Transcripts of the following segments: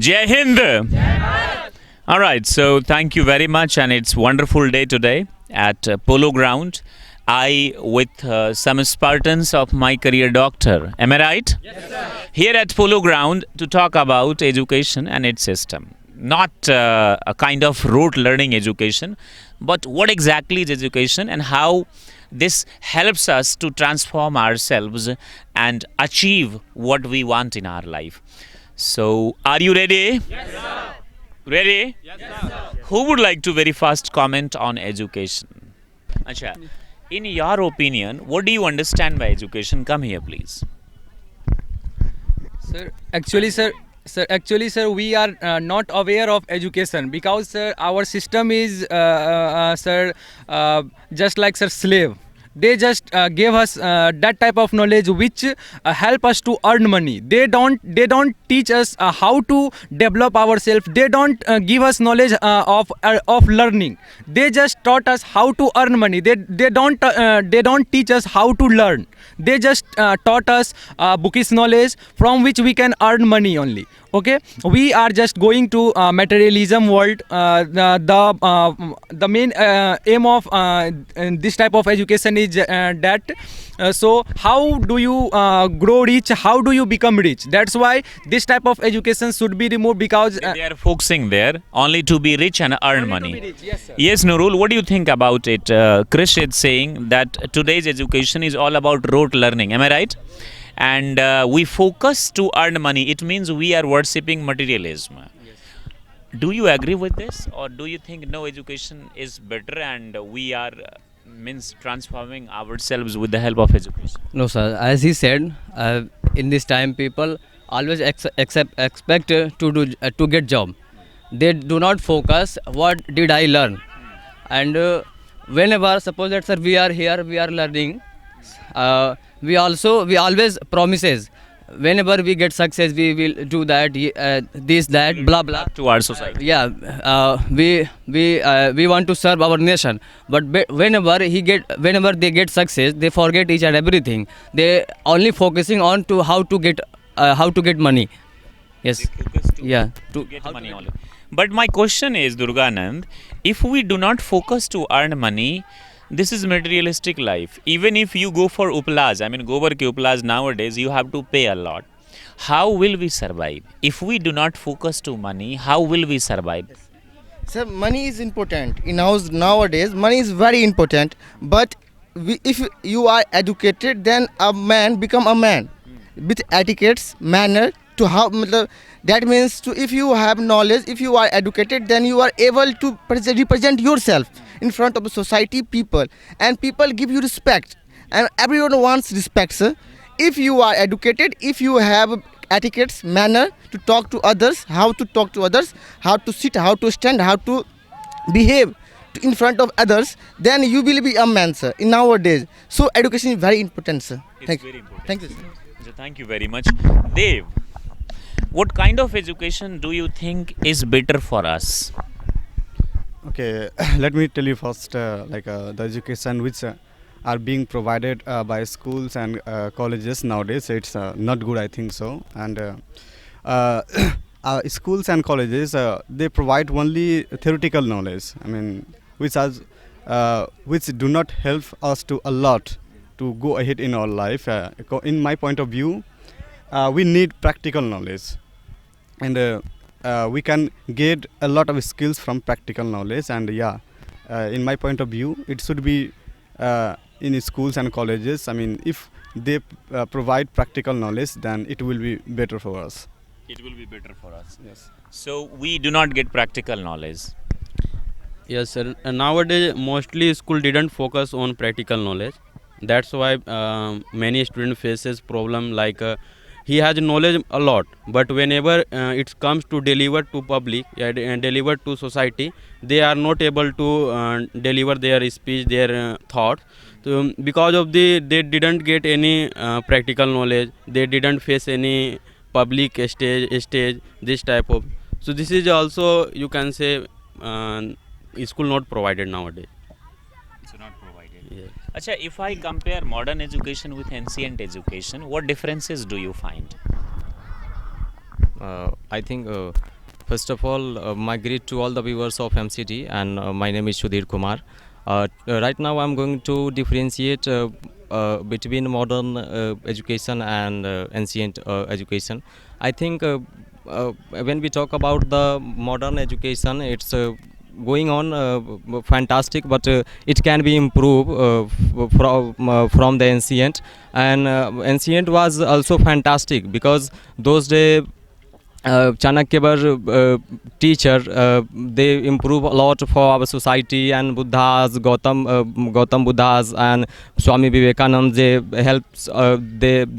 Jai Hind. All right, so thank you very much, and it's wonderful day today at Polo Ground. I with some Spartans of My Career Doctor. Am I right? Yes, sir. Here at Polo Ground to talk about education and its system. Not a kind of rote learning education, but what exactly is education and how this helps us to transform ourselves and achieve what we want in our life. So, are you ready? Yes, sir. Ready? Yes, sir. Who would like to very fast comment on education? Acha, in your opinion, what do you understand by education? Come here, please. Sir, we are not aware of education because sir, our system is just like sir slave. They just gave us that type of knowledge which help us to earn money. They don't teach us how to develop ourselves. They don't give us knowledge of learning. They just taught us how to earn money. They don't teach us how to learn. They just taught us bookish knowledge from which we can earn money only. Okay, we are just going to materialism world. The main aim of this type of education is that so how do you grow rich, how do you become rich. That's why this type of education should be removed because They are focusing there only to be rich and earn money. Yes, sir. Yes, Nurul, what do you think about it? Krish is saying that today's education is all about rote learning. Am I right? And we focus to earn money. It means we are worshipping materialism. Yes. Do you agree with this, or do you think no, education is better and we are means transforming ourselves with the help of education? No, sir. As he said, in this time, people always expect to get job. They do not focus. What did I learn? And whenever, suppose that sir, we are here, we are learning. We always promises. Whenever we get success, we will do that. This, that, blah blah. To our society. Yeah, we want to serve our nation, but whenever they get success, they forget each and everything. They only focusing on to how to get money. Yes. They focus to get money only. But my question is, Durganand, if we do not focus to earn money, this is materialistic life. Even if you go for uplas, I mean gobar ke uplas nowadays, you have to pay a lot. How will we survive? If we do not focus to money, how will we survive? Sir, money is important. Nowadays, money is very important. But if you are educated, then a man become a man with etiquettes, manner. To how that means to if you have knowledge, if you are educated, then you are able to represent yourself in front of the society, people, and people give you respect, and everyone wants respect, sir. If you are educated, if you have etiquettes, manner to talk to others, how to talk to others, how to sit, how to stand, how to behave in front of others, then you will be a man, sir, in nowadays. So education is very important, sir. It's very important. Thank you, sir. So thank you very much. Dev, what kind of education do you think is better for us? Okay, let me tell you first, the education which are being provided by schools and colleges nowadays, it's not good, I think so. And schools and colleges, they provide only theoretical knowledge. I mean, which do not help us to a lot to go ahead in our life. In my point of view, we need practical knowledge, and we can get a lot of skills from practical knowledge. And in my point of view, it should be in schools and colleges. I mean, if they provide practical knowledge, then it will be better for us. It will be better for us. Yes. So we do not get practical knowledge. Yes, sir. Nowadays, mostly school didn't focus on practical knowledge. That's why many student faces problem like he has knowledge a lot, but whenever it comes to deliver to public and deliver to society, they are not able to deliver their speech, their thoughts. So because of they didn't get any practical knowledge, they didn't face any public stage this type of. So this is also, you can say, school not provided nowadays. It's not provided. Yeah. Acha, if I compare modern education with ancient education, what differences do you find? I think first of all, my greet to all the viewers of MCT, and my name is Sudhir Kumar. Right now, I'm going to differentiate between modern education and ancient education. I think when we talk about the modern education, it's going on fantastic, but it can be improved from the ancient. And ancient was also fantastic because those days Chanakya were teacher. They improve a lot for our society, and Buddhas, Gautam Buddhas, and Swami Vivekanand. They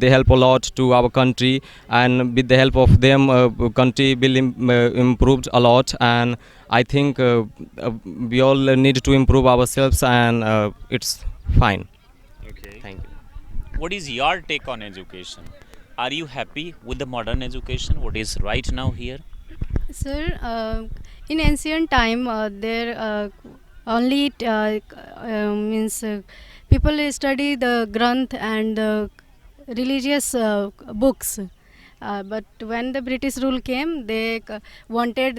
help a lot to our country, and with the help of them, country will improved a lot. And I think we all need to improve ourselves, and it's fine. Okay. Thank you. What is your take on education? Are you happy with the modern education? What is right now here? Sir, in ancient time, there only means people study the Granth and the religious books. But when the British rule came, they wanted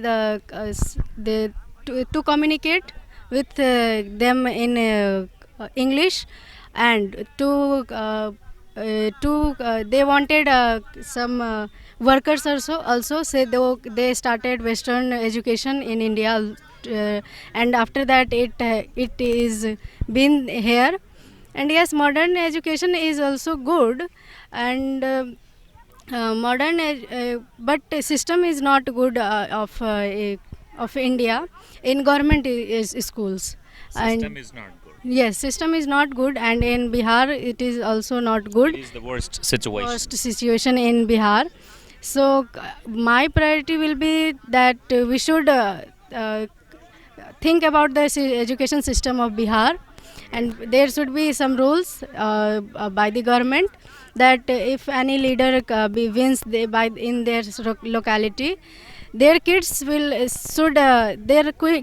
to communicate with them in English, and they wanted some workers also say they started Western education in India, and after that it is been here. And yes, modern education is also good, and but system is not good of India in government schools. System is not good. Yes, system is not good, and in Bihar it is also not good. It is the worst situation. Worst situation in Bihar. So my priority will be that we should think about the education system of Bihar, and there should be some rules by the government that if any leader wins in their locality, their kids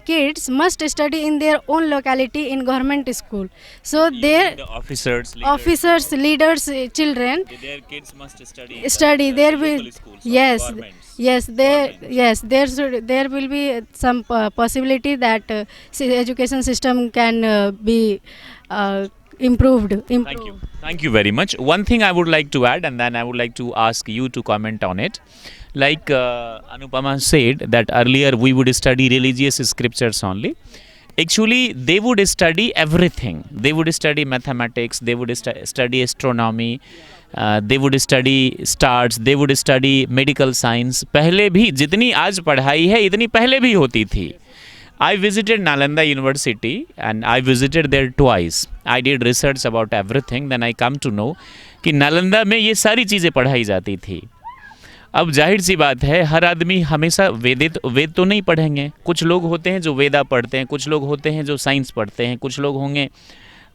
kids must study in their own locality in government school. So their The officers, leaders, children their kids must study. In study. the, There local will schools or yes, governments. there will be some possibility that education system can be improved. Thank you very much. One thing I would like to add, and then I would like to ask you to comment on it. Like Anupama said that earlier we would study religious scriptures only. Actually, they would study everything. They would study mathematics, they would study astronomy, they would study stars, they would study medical science. पहले भी जितनी आज पढ़ाई है इतनी पहले भी होती थी. I visited Nalanda University and I visited there twice. I did research about everything. Then I come to know कि नालंदा में ये सारी चीज़ें पढ़ाई जाती थी. अब जाहिर सी बात है हर आदमी हमेशा वेद तो नहीं पढ़ेंगे. कुछ लोग होते हैं जो वेदा पढ़ते हैं, कुछ लोग होते हैं जो साइंस पढ़ते हैं, कुछ लोग होंगे,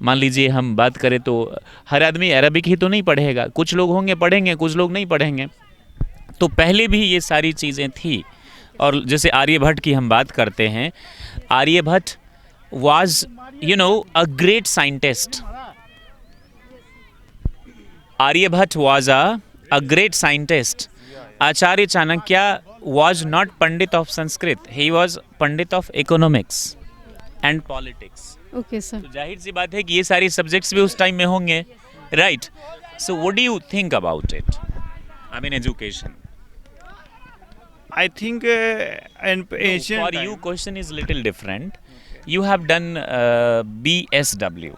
मान लीजिए हम बात करें तो हर आदमी अरबिक ही तो नहीं पढ़ेगा. कुछ लोग होंगे पढ़ेंगे, कुछ लोग नहीं पढ़ेंगे. तो पहले भी ये सारी चीज़ें थी. और जैसे आर्यभट्ट की हम बात करते हैं, Aryabhata was a great scientist. Aryabhata was a great scientist. Acharya Chanakya was not Pandit of Sanskrit. He was Pandit of economics and politics. Okay, sir. तो जाहिर सी बात है कि ये सारी सब्जेक्ट्स भी उस टाइम में होंगे, right? So what do you think about it? I mean education. I think in ancient For time, you, question is little different. You have done BSW,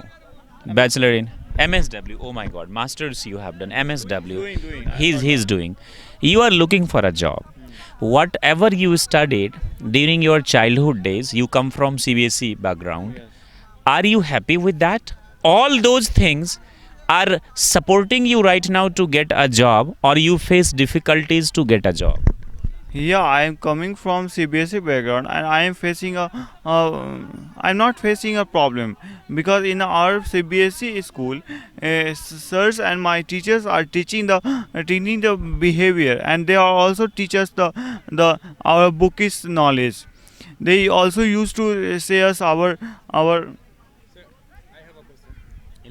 Bachelor in MSW. Oh my God, Masters you have done MSW. doing. He's doing. You are looking for a job. Whatever you studied during your childhood days, you come from CBSE background. Are you happy with that? All those things are supporting you right now to get a job, or you face difficulties to get a job? Yeah, I am coming from CBSE background, and I am facing I'm not facing a problem, because in our CBSE school, sirs and my teachers are teaching the behavior, and they are also teach us the our bookish knowledge. They also used to say us our.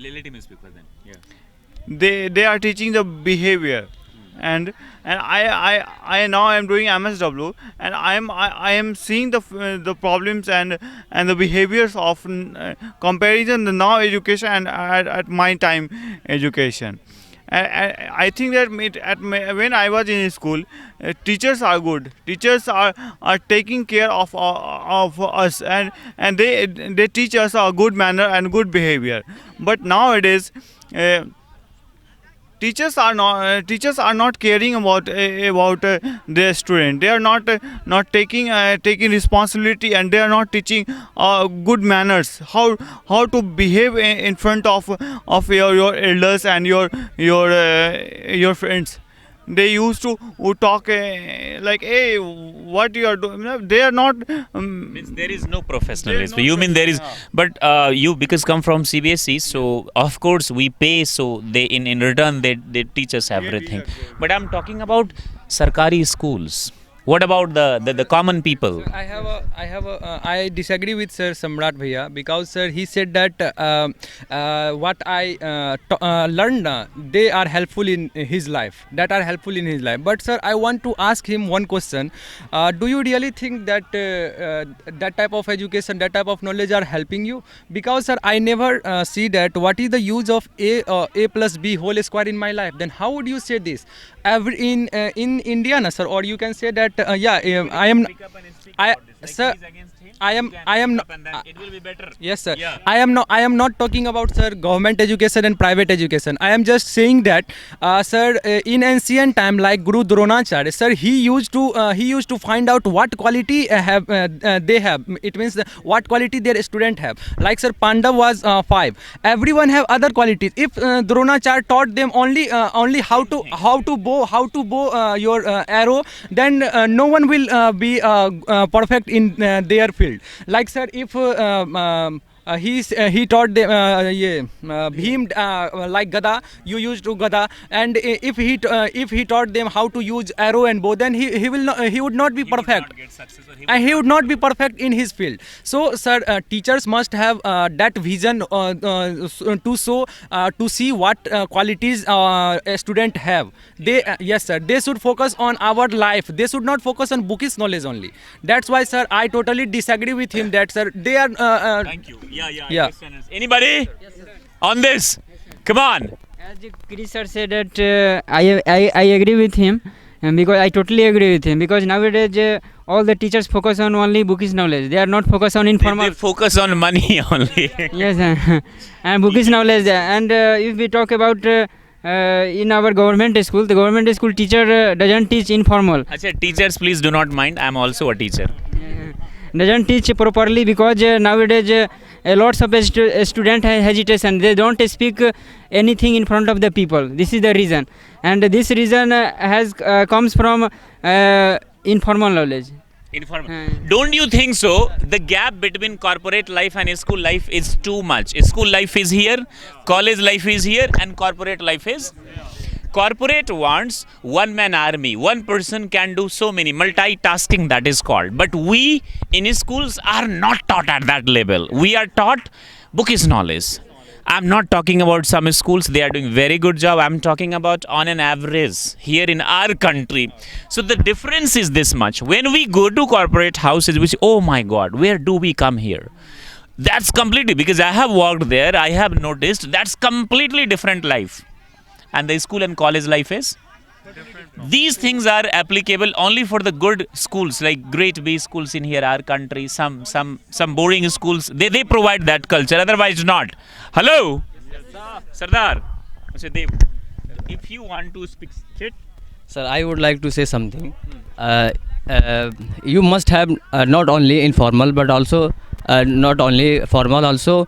Let him speak for them. Yeah. They are teaching the behavior. and I now am doing MSW, and I am seeing the problems and the behaviors of comparison the now education and at my time education. I think that when I was in school, teachers are good. Teachers are taking care of us, and they teach us a good manner and good behavior. But nowadays, teachers are not caring about their student. They are not taking responsibility, and they are not teaching good manners, how to behave in front of your elders and your friends. They used to talk like, hey, what you are doing. No, they are not. Means there is no professionalism. no You mean there is, professional, but you because come from CBSE, so of course we pay. So they in return they teach us everything. But I'm talking about Sarkari schools. What about the common people? I disagree with Sir Samrat Bhaiya, because sir, he said that what I learned, they are helpful in his life. But sir, I want to ask him one question. Do you really think that that type of education, that type of knowledge are helping you? Because sir, I never see that what is the use of a plus b whole square in my life. Then how would you say this? In India, na, sir, or you can say that I am. Sir, I am not. Yes, sir. Yeah. I am not talking about, sir, government education and private education. I am just saying that, sir, in ancient time, like Guru Dronacharya, sir, he used to find out what quality they have. It means what quality their student have. Like sir, Pandav was 5. Everyone have other qualities. If Dronacharya taught them only how to bow your arrow, then no one will be perfect in their field. Like sir, if he taught them Bhim like Gada, you used to Gada, and if he taught them how to use arrow and bow, then he would not be perfect, and he would not be perfect in his field. So sir, teachers must have that vision to see what qualities a student have. Yes sir, they should focus on our life. They should not focus on bookish knowledge only. That's why sir, I totally disagree with him that sir, they are Thank you. Yeah. Anybody on this? Come on. As Chris sir said that I agree with him, because I totally agree with him, because nowadays all the teachers focus on only bookish knowledge. They are not focused on informal. They focus on money only. Yes, and bookish knowledge. And if we talk about in our government school, the government school teacher doesn't teach informal. Achha, teachers, please do not mind. I'm also a teacher. Doesn't teach properly, because nowadays lots of student have hesitation. They don't speak anything in front of the people. This is the reason, and this reason has comes from informal knowledge. Don't you think so? The gap between corporate life and school life is too much. School life is here, college life is here, and corporate life is. Corporate wants one-man army. One person can do so many, multitasking that is called. But we in schools are not taught at that level. We are taught bookish knowledge. I'm not talking about some schools, they are doing very good job. I'm talking about on an average here in our country. So the difference is this much. When we go to corporate houses, we say, oh my God, where do we come here? That's completely, because I have worked there, I have noticed that's completely different life. And the school and college life is? These things are applicable only for the good schools, like great B schools in here, our country, some boarding schools, they provide that culture, otherwise not. Hello? Sardar. If you want to speak straight. Sir, I would like to say something. You must have not only informal but also not only formal, also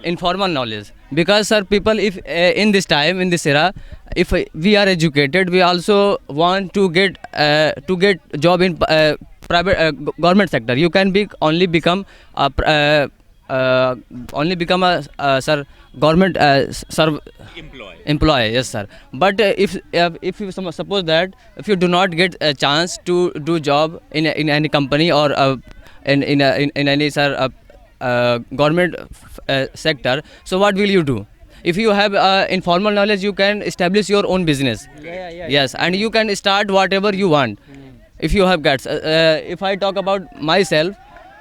informal knowledge. Because sir, people, if in this time, in this era, if we are educated, we also want to get job in private government sector. You can become a sir government employee. Yes sir. But if you suppose that if you do not get a chance to do job in any company or in any sir government sector, so what will you do? If you have informal knowledge, you can establish your own business. Yes, and you can start whatever you want if you have guts. If I talk about myself,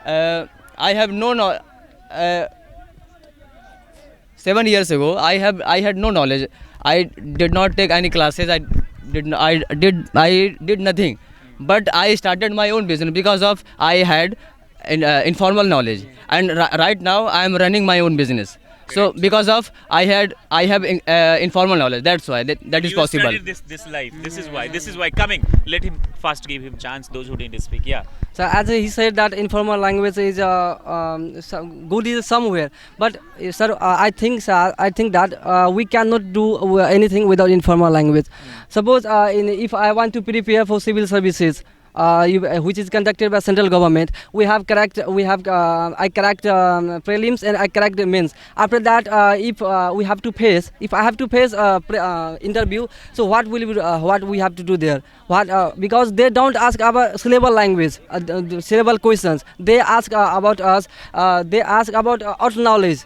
I have 7 years ago, I had no knowledge. I did not take any classes. I did nothing. But I started my own business because of I had informal knowledge, and right now I am running my own business. So because of I have informal knowledge, that's why that is You possible. studied this life. This is why. Coming, let him first give him chance. Those who didn't speak, yeah. So as he said that informal language is good is somewhere, but sir, I think that we cannot do anything without informal language. Suppose if I want to prepare for civil services, which is conducted by central government, I cracked prelims and I cracked the mains. After that, if I have to face interview, so what we have to do there? Because they don't ask our syllable language, syllable questions. They ask about us. They ask about our knowledge.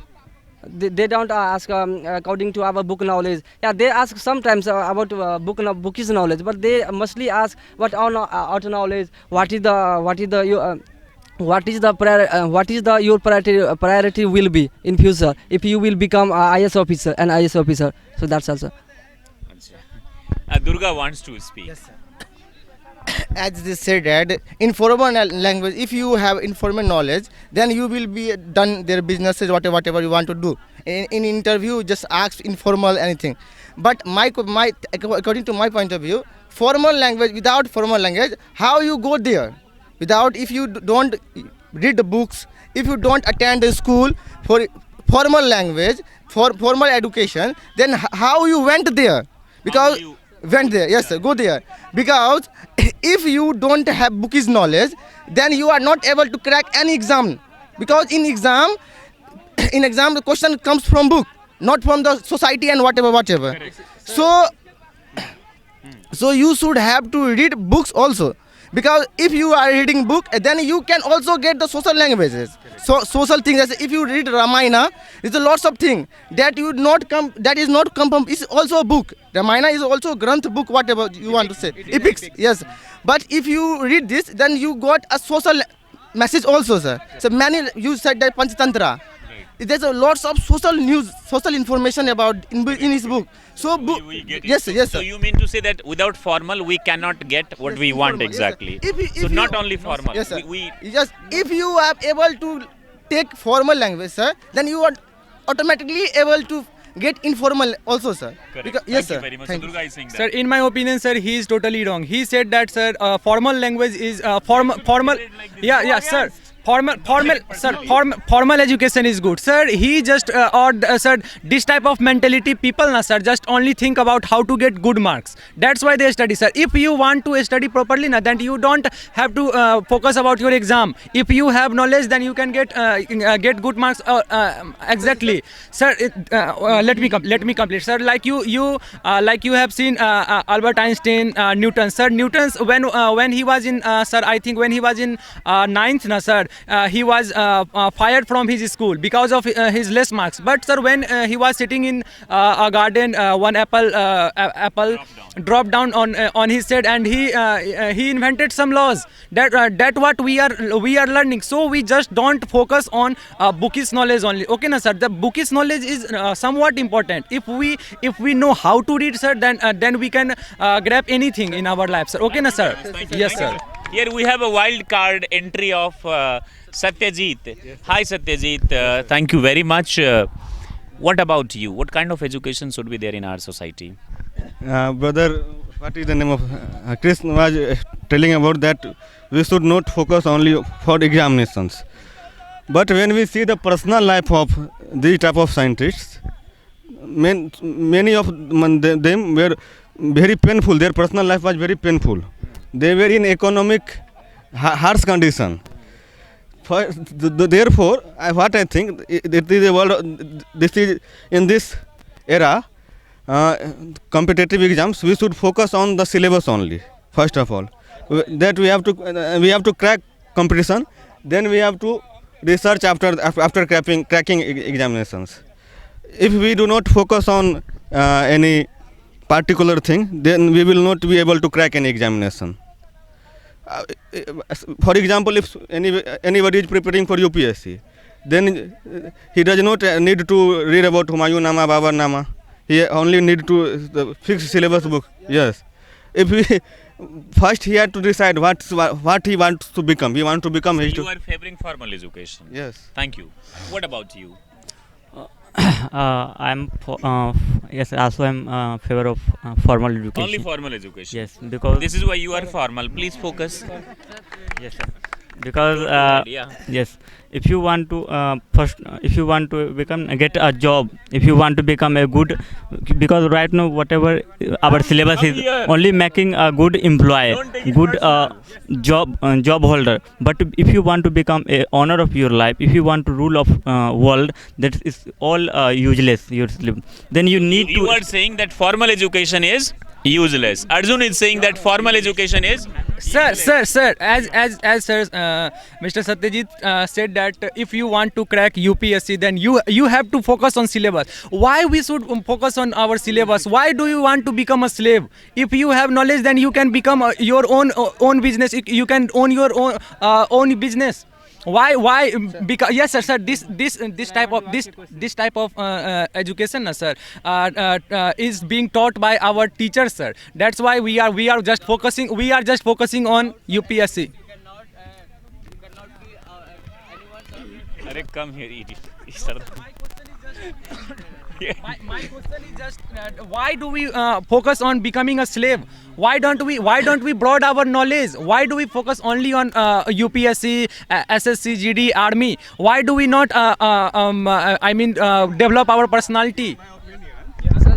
They don't ask according to our book knowledge. Yeah, they ask sometimes about bookish knowledge, but they mostly ask what our knowledge. What is your priority will be in future if you will become IS officer, an IS officer. So that's also. Durga wants to speak. Yes, sir. As they said that informal language, if you have informal knowledge, then you will be done their businesses, whatever you want to do. In interview, just ask informal anything. But according to my point of view, formal language, without formal language, how you go there? If you don't read the books, if you don't attend the school for formal language, for formal education, then how you went there? Because went there, yes, sir, go there. Because if you don't have bookish knowledge, then you are not able to crack any exam. Because in exam the question comes from book, not from the society and whatever. So you should have to read books also. Because if you are reading book, then you can also get the social languages. So social things. If you read Ramayana, there's a lots of things that is not come from. It's also a book. Ramayana is also a Granth book, whatever you want to say. Epics, yes. But if you read this, then you got a social message also, sir. So you said that Panchatantra. There's a lots of social news, social information about in his book. So yes, sir. So you mean to say that without formal we cannot get what we want exactly? Yes, so not only formal. Yes, sir. If you are able to take formal language, sir, then you are automatically able to get informal also, sir. Correct. Yes, Thank you sir. very much. Thank So you. Durga is saying that. Sir, in my opinion, sir, he is totally wrong. He said that, sir, formal language is formal. Yeah, sir. Formal education is good, sir. He just sir, this type of mentality people na, sir, just only think about how to get good marks. That's why they study, sir. If you want to study properly na, then you don't have to focus about your exam. If you have knowledge, then you can get good marks. Exactly, sir. Let me complete, sir. Like you have seen Albert Einstein, Newton, sir. Newton's when he was in sir, I think when he was in 9th na, sir. He was fired from his school because of his less marks. But sir, when he was sitting in a garden, one apple dropped down on his head, and he invented some laws. That what we are learning. So we just don't focus on bookish knowledge only. Okay, na, sir. The bookish knowledge is somewhat important. If we know how to read, sir, then we can grab anything in our life, sir. Okay, na, sir. Yes, sir. Here we have a wild card entry of Satyajit. Yes, hi Satyajit, thank you very much. What about you? What kind of education should be there in our society? Brother, what is the name of Chris was telling about that we should not focus only for examinations. But when we see the personal life of these type of scientists, many of them were very painful. Their personal life was very painful. They were in economic harsh condition. Therefore, what I think, it is a world. This is in this era, competitive exams. We should focus on the syllabus only. First of all, that we have to crack competition. Then we have to research after cracking examinations. if we do not focus on any particular thing, then we will not be able to crack any examination. For example, if anybody is preparing for UPSC, then he does not need to read about Humayun Nama, Babar Nama. He only need to the fixed syllabus book. Yes. If we first he had to decide what he wants to become. He wants to become. So you are favoring formal education. Yes. Thank you. What about you? Yes, also I'm favor of formal education. Only formal education. Yes, because This is why you are formal. Please focus. yes, sir. Because Yeah. yes, if you want to if you want to get a job, if you want to become a good, because right now whatever our syllabus is only making a good employee, good job holder. But if you want to become a owner of your life, if you want to rule of world, that is all useless. Then you need You to. are saying that formal education is useless. Arjun is saying that formal education is Sir, as sir, Mr. Satyajit said that if you want to crack UPSC, then you have to focus on syllabus. Why we should focus on our syllabus? Why do you want to become a slave? If you have knowledge, then you can become your own business. You can own your own business. Why because yes sir this type of education sir is being taught by our teachers, sir. That's why we are just focusing on UPSC. come here, eat it. My question is just why do we focus on becoming a slave? Why don't we broaden our knowledge? Why do we focus only on UPSC, SSC, GD, Army? Why do we not develop our personality?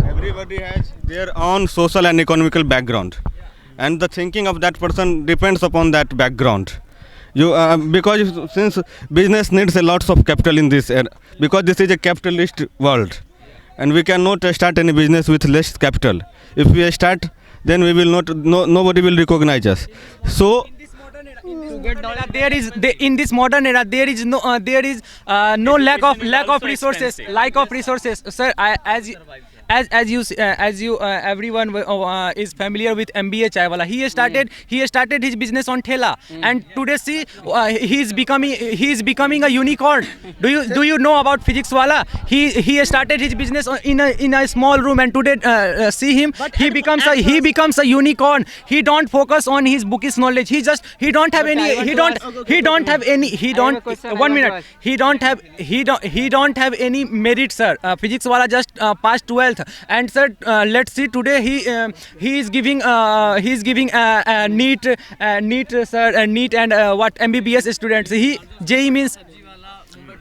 Everybody has their own social and economical background, and the thinking of that person depends upon that background. Because since business needs a lots of capital in this era, because this is a capitalist world, and we cannot start any business with less capital. If we start, then we will not. Nobody will recognize us. So. In this modern era, there is no lack of resources. Sir. As you everyone is familiar with MBA Chaiwala. He started his business on Thela, and today see he is becoming a unicorn. Do you know about Physics Wala? He started his business in a small room, and today see him. He becomes a unicorn. He don't focus on his bookish knowledge. He don't have any merit, sir. Physics Wala just passed 12th. And sir, let's see today he is giving NEET and what MBBS students. JEE means.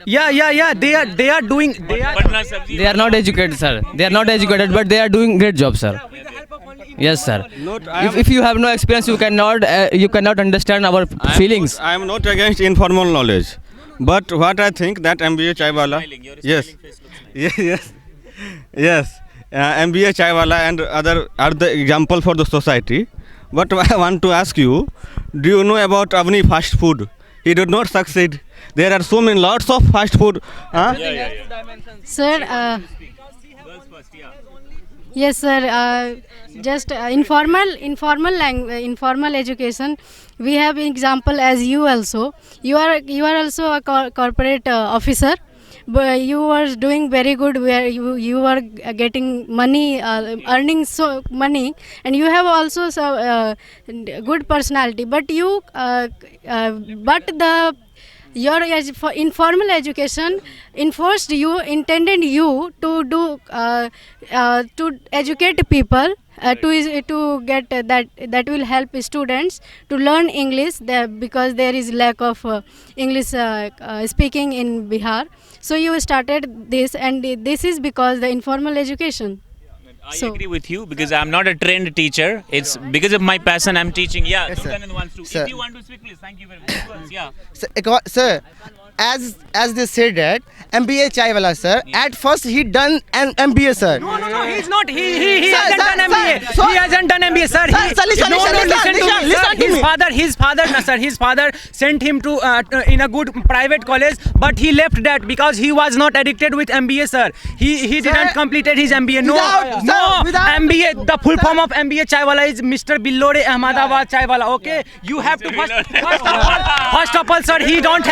Yeah. They are doing. They are not educated, sir. They are not educated, but they are doing great job, sir. Yes, sir. If you have no experience, you cannot understand our feelings. I am not against informal knowledge, but what I think that MBA Chaiwala. Yes. MBA Chaiwala and other are the example for the society. But I want to ask you, do you know about Avni fast food? He did not succeed. There are so many lots of fast food. Sir, yes, sir. Just informal education. We have example as you also. You are also a corporate officer. But you were doing very good, where you were getting money, earning so money, and you have also good personality. But your for informal education intended you to do to educate people. To get that will help students to learn English because there is lack of English speaking in Bihar. So you started this, and this is because the informal education. I agree with you because I'm not a trained teacher. It's because of my passion I'm teaching. Yeah, Yes, sir. Sultan wants to. Sir. If you want to speak, please. Thank you very much. Yeah. Sir, as they said that MBA chai wala sir. At first he done an MBA sir. No, he's not. He hasn't done sir, MBA. so- He hasn't done MBA, sir. Listen to me. His father sent him to in a good private college, but he left that because he was not addicted with MBA, sir. He didn't completed his MBA. Without- MBA. The full form of MBA chaiwala is Mr. Billore Ahmedabad chaiwala. Okay, you have to first of all, sir. He don't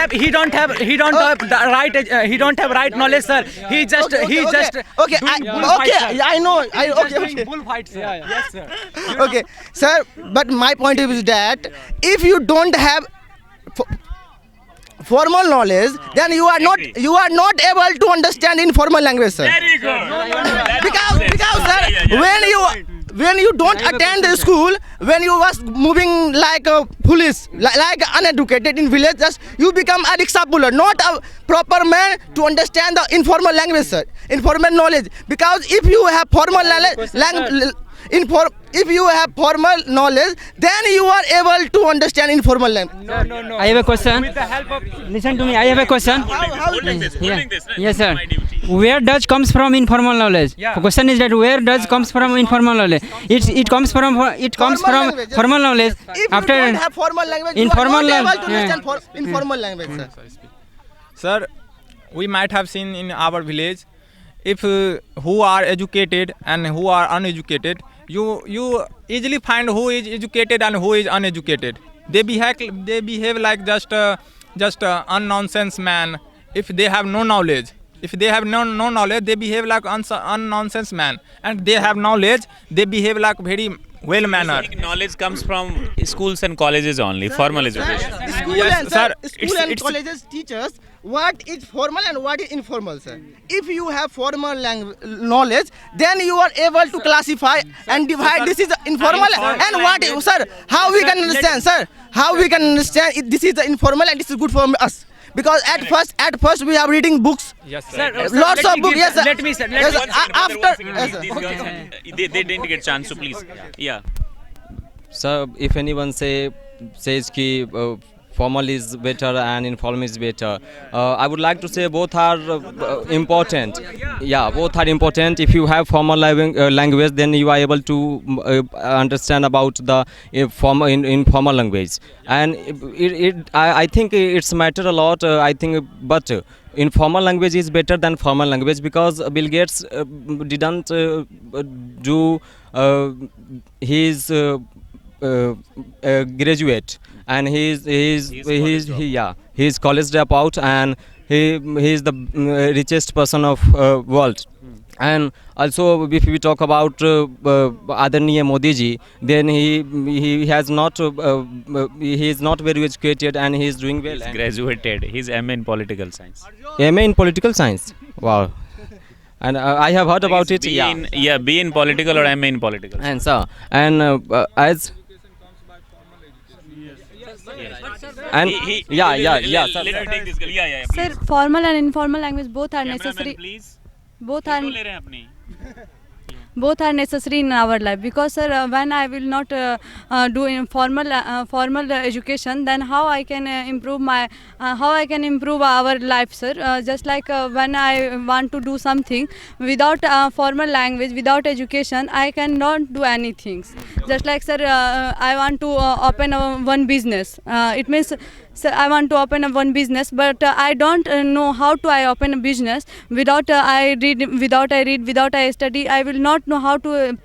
have right knowledge, sir. He just Okay. I know. Okay. Bullfights, sir. Yes, sir. Okay, sir. But my point is that if you don't have formal knowledge, then you are not able to understand informal language, sir. Very good. Because sir, when you don't attend the school, when you was moving like a police, like uneducated in village, just you become a rickshaw puller, not a proper man to understand the informal language, sir. Informal knowledge. Because if you have formal knowledge, if you have formal knowledge, then you are able to understand informal language. No. I have a question. With the help of Listen to me. I have a question. Holding this. Yes, sir. My duty. Where does comes from informal knowledge? Yeah. The question is that where does comes from informal knowledge? It comes from language. formal knowledge. If After you don't have formal language, informal you are not able to language, understand informal language, sir. Sir, we might have seen in our village, if who are educated and who are uneducated, you easily find who is educated and who is uneducated. They behave like just a unnonsense man. If they have no knowledge, they behave like unnonsense man. And they have knowledge, they behave like very well mannered. Knowledge comes from schools and colleges only, formal education. School and colleges teach us what is formal and what is informal, sir. If you have formal knowledge, then you are able to classify and divide. This is the informal and what, sir? How we can understand, sir? How we can understand this is the informal and this is good for us? Because at first we are reading books. Yes, sir. Lots of books. Yes, sir. Let me say. Yes, sir. After. Yes, sir. These girls, they didn't get chance, so please. Yeah. So if anyone says ki formal is better and informal is better, I would like to say both are important. Yeah, both are important. If you have formal language, then you are able to understand about the informal language, and I think it's matter a lot. I think, but informal language is better than formal language because Bill Gates didn't do his graduate, and he's college dropout, and he is the richest person of world. And also, if we talk about Adarniya Modi ji, then he has not he is not very educated and he is doing well. He's graduated. He's MA in political science. MA in political science. Wow. And I have heard about it. B in political or MA in political. And sir, and as and sir. Let me take this girl. Yeah. Sir, formal and informal language both are necessary. Please. Both are necessary in our life, because sir, when I will not do formal education, then how I can improve our life, sir. Just like when I want to do something without formal language, without education, I cannot do anything. Just like, sir, I want to open one business. It means, sir, I want to open one business, but I don't know how to I open a business. Without I read, without I study, I will not know how to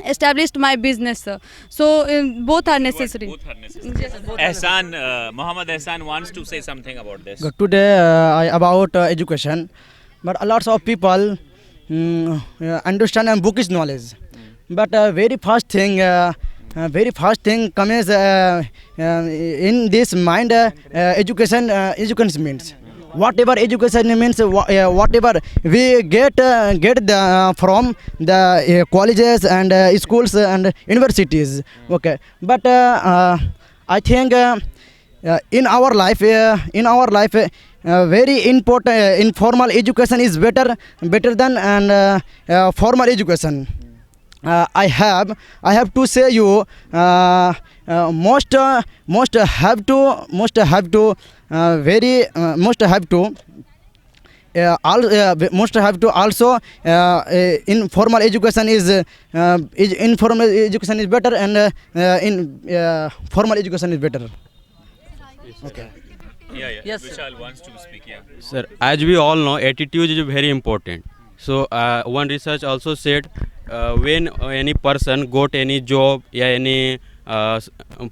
establish my business, sir. So both are necessary. Muhammad Ehsan wants to say something about this. Today about education, but a lot of people understand and bookish knowledge, but very first thing comes in this mind, education means whatever education means, whatever we get from the colleges and schools and universities. Okay, but I think in our life very important informal education is better than formal education. I have to say you most have to very most have to most have to also informal education is informal education is better, and in formal education is better. Okay. Yes, Vishal wants to speak. Sir, as we all know, attitude is very important. So one research also said when any person got any job or any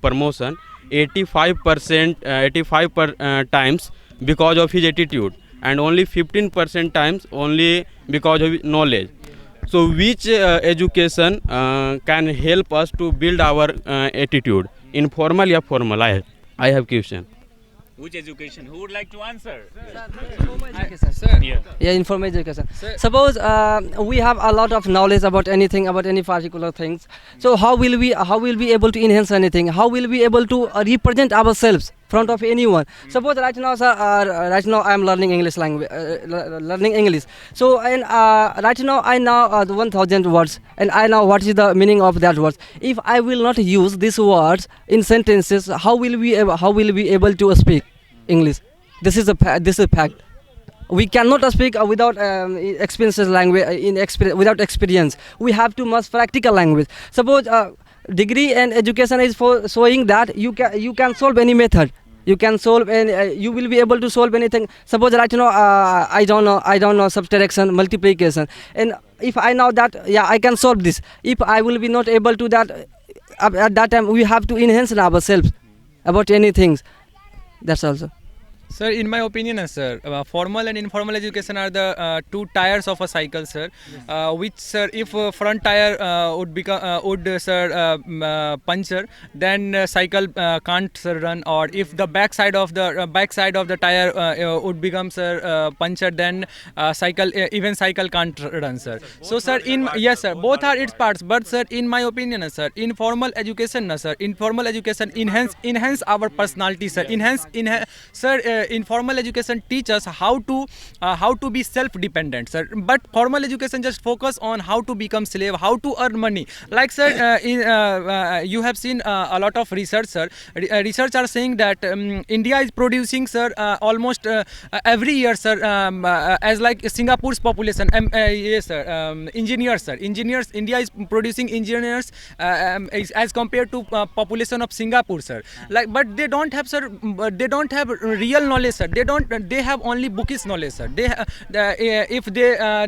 promotion, 85% times because of his attitude, and only 15% times only because of his knowledge. So which education can help us to build our attitude, informal or formal? I have question. Which education? Who would like to answer? Sir. Yeah, informal education. Suppose we have a lot of knowledge about anything, about any particular things. So how will we able to enhance anything? How will we able to represent ourselves front of anyone? Suppose right now, sir, right now I am learning English language, learning English. So and right now I know the 1,000 words, and I know what is the meaning of that words. If I will not use these words in sentences, how will we able to speak English? This is a fact. We cannot speak without experiences language without experience. We have to must practical language. Suppose degree and education is for showing that you can solve any method. You can solve, and you will be able to solve anything. Suppose right now I don't know subtraction, multiplication, and if I know that I can solve this. If I will be not able to that, at that time we have to enhance ourselves about anything. That's also. Sir, in my opinion, sir, formal and informal education are the two tires of a cycle, sir. Which, sir, if front tire would puncture, then cycle can't, sir, run. Or if the back side of the tire would become, sir, punctured, then cycle can't run, sir. So, sir, yes, sir, both are its parts. But, sir, in my opinion, sir, informal education, enhance our personality, sir. Informal education teach us how to be self-dependent, sir. But formal education just focus on how to become slave, how to earn money. Like, sir, you have seen a lot of research, sir. Research are saying that India is producing, sir, almost every year, sir, as like Singapore's population. Yes, sir. Engineers, sir. India is producing engineers as compared to population of Singapore, sir. Like, but they don't have, sir. They don't have real knowledge, sir. They have only bookish knowledge, sir. If they are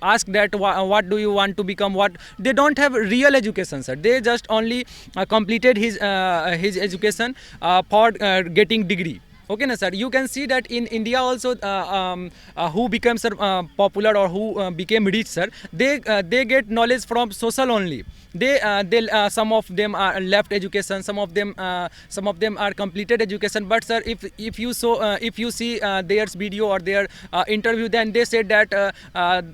asked that what do you want to become, what, they don't have real education, sir. They just only completed his education for getting degree. Okay, na, sir. You can see that in India also, who becomes, sir, popular or who became rich, sir, they get knowledge from social only. Some of them are left education, some of them are completed education. But, sir, if you see their video or their interview, then they said that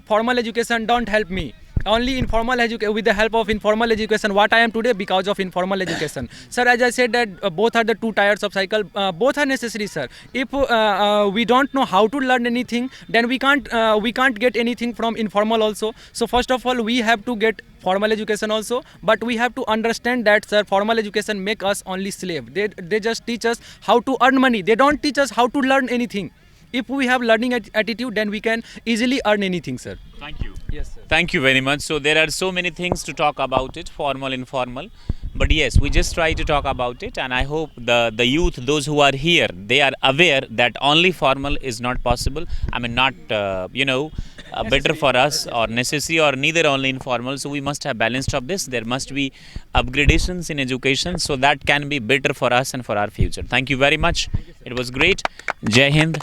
formal education don't help me. Only informal education, with the help of informal education, what I am today, because of informal education. Sir, as I said that both are the two tires of cycle, both are necessary, sir. If we don't know how to learn anything, then we can't get anything from informal also. So first of all, we have to get formal education also, but we have to understand that, sir, formal education make us only slave. They just teach us how to earn money. They don't teach us how to learn anything. If we have learning attitude, then we can easily earn anything, sir. Thank you. Yes, sir. Thank you very much. So there are so many things to talk about it, formal, informal. But yes, we just try to talk about it, and I hope the youth, those who are here, they are aware that only formal is not possible. I mean, not better for us or necessary, or neither only informal. So we must have balanced of this. There must be upgradations in education, so that can be better for us and for our future. Thank you very much. It was great. Jai Hind.